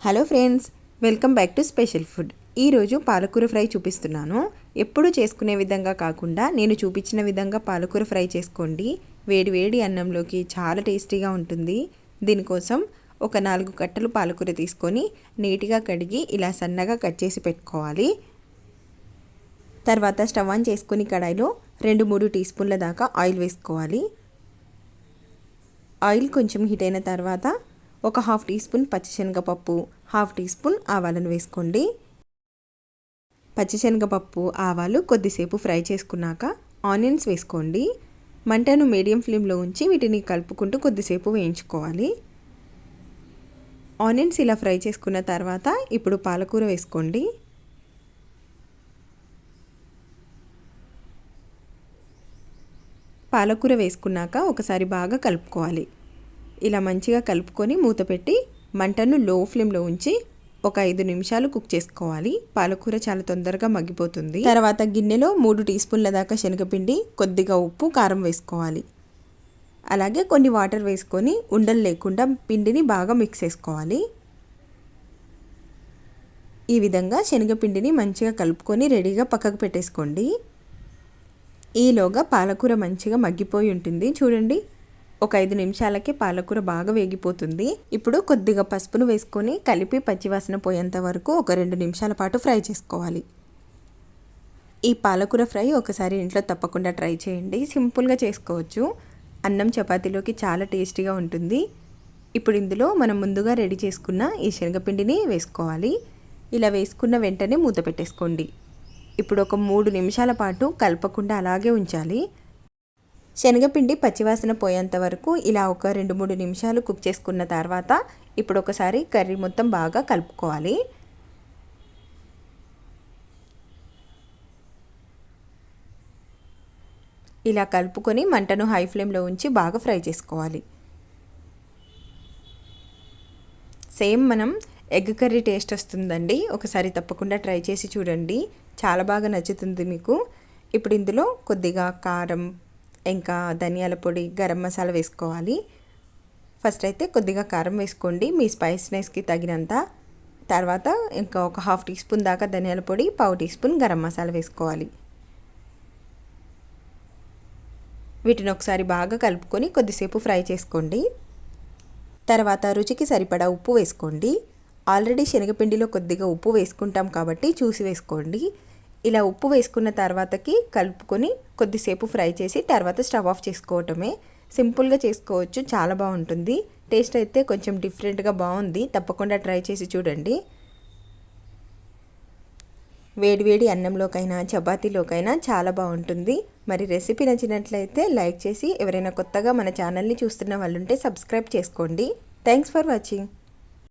Hello friends, welcome back to special food. ఈరోజు పాలకూర fry చూపిస్తున్నాను. ఎప్పుడు చేసుకునే విధంగా కాకుండా నేను చూపించిన విధంగా పాలకూర ఫ్రై చేసుకోండి. వేడి వేడి అన్నంలోకి చాలా టేస్టీగా ఉంటుంది. దీనికోసం ఒక 4 కట్టలు పాలకూర తీసుకొని నీట్గా కడిగి ఇలా సన్నగా కట్ చేసి పెట్టుకోవాలి. తర్వాత స్టవ్ ఆన్ చేసుకొని కడాయిలో 2-3 టీ స్పూన్ల దాకా ఆయిల్ వేసుకోవాలి. ఆయిల్ కొంచెం హీట్ అయిన తర్వాత ఒక హాఫ్ టీ స్పూన్ పచ్చిశనగపప్పు, హాఫ్ టీ స్పూన్ ఆవాలను వేసుకోండి. పచ్చిశనగపప్పు ఆవాలు కొద్దిసేపు ఫ్రై చేసుకున్నాక ఆనియన్స్ వేసుకోండి. మంటను మీడియం ఫ్లేమ్లో ఉంచి వీటిని కలుపుకుంటూ కొద్దిసేపు వేయించుకోవాలి. ఆనియన్స్ ఇలా ఫ్రై చేసుకున్న తర్వాత ఇప్పుడు పాలకూర వేసుకోండి. పాలకూర వేసుకున్నాక ఒకసారి బాగా కలుపుకోవాలి. ఇలా మంచిగా కలుపుకొని మూత పెట్టి మంటను లో ఫ్లేమ్లో ఉంచి ఒక 5 నిమిషాలు కుక్ చేసుకోవాలి. పాలకూర చాలా తొందరగా మగ్గిపోతుంది. తర్వాత గిన్నెలో 3 టీ స్పూన్ల దాకా శనగపిండి, కొద్దిగా ఉప్పు, కారం వేసుకోవాలి. అలాగే కొన్ని వాటర్ వేసుకొని ఉండలు లేకుండా పిండిని బాగా మిక్స్ చేసుకోవాలి. ఈ విధంగా శనగపిండిని మంచిగా కలుపుకొని రెడీగా పక్కకు పెట్టేసుకోండి. ఈలోగా పాలకూర మంచిగా మగ్గిపోయి ఉంటుంది. చూడండి, ఒక 5 నిమిషాలకే పాలకూర బాగా వేగిపోతుంది. ఇప్పుడు కొద్దిగా పసుపును వేసుకొని కలిపి పచ్చివాసన పోయేంత వరకు ఒక 2 నిమిషాల పాటు ఫ్రై చేసుకోవాలి. ఈ పాలకూర ఫ్రై ఒకసారి ఇంట్లో తప్పకుండా ట్రై చేయండి. సింపుల్గా చేసుకోవచ్చు. అన్నం చపాతీలోకి చాలా టేస్టీగా ఉంటుంది. ఇప్పుడు ఇందులో మనం ముందుగా రెడీ చేసుకున్న ఈ శనగపిండిని వేసుకోవాలి. ఇలా వేసుకున్న వెంటనే మూత పెట్టేసుకోండి. ఇప్పుడు ఒక 3 నిమిషాల పాటు కలపకుండా అలాగే ఉంచాలి. శనగపిండి పచ్చివాసన పోయేంత వరకు ఇలా ఒక 2-3 నిమిషాలు కుక్ చేసుకున్న తర్వాత ఇప్పుడు ఒకసారి కర్రీ మొత్తం బాగా కలుపుకోవాలి. ఇలా కలుపుకొని మంటను హై ఫ్లేమ్లో ఉంచి బాగా ఫ్రై చేసుకోవాలి. సేమ్ మనం ఎగ్ కర్రీ టేస్ట్ వస్తుందండి. ఒకసారి తప్పకుండా ట్రై చేసి చూడండి, చాలా బాగా నచ్చుతుంది మీకు. ఇప్పుడు ఇందులో కొద్దిగా కారం, ఇంకా ధనియాల పొడి, గరం మసాలా వేసుకోవాలి. ఫస్ట్ అయితే కొద్దిగా కారం వేసుకోండి మీ స్పైసీనెస్కి తగినంత. తర్వాత ఇంకా ఒక హాఫ్ టీ స్పూన్ దాకా ధనియాల పొడి, పావు టీ స్పూన్ గరం మసాలా వేసుకోవాలి. వీటిని ఒకసారి బాగా కలుపుకొని కొద్దిసేపు ఫ్రై చేసుకోండి. తర్వాత రుచికి సరిపడా ఉప్పు వేసుకోండి. ఆల్రెడీ శనగపిండిలో కొద్దిగా ఉప్పు వేసుకుంటాం కాబట్టి చూసి వేసుకోండి. ఇలా ఉప్పు వేసుకున్న తర్వాతకి కలుపుకొని కొద్దిసేపు ఫ్రై చేసి తర్వాత స్టవ్ ఆఫ్ చేసుకోవటమే. సింపుల్గా చేసుకోవచ్చు, చాలా బాగుంటుంది. టేస్ట్ అయితే కొంచెం డిఫరెంట్గా బాగుంది. తప్పకుండా ట్రై చేసి చూడండి. వేడివేడి అన్నంలోకైనా చపాతీలోకైనా చాలా బాగుంటుంది. మరి రెసిపీ నచ్చినట్లయితే లైక్ చేసి, ఎవరైనా కొత్తగా మన ఛానల్ని చూస్తున్న వాళ్ళు ఉంటే సబ్స్క్రైబ్ చేసుకోండి. Thanks for watching.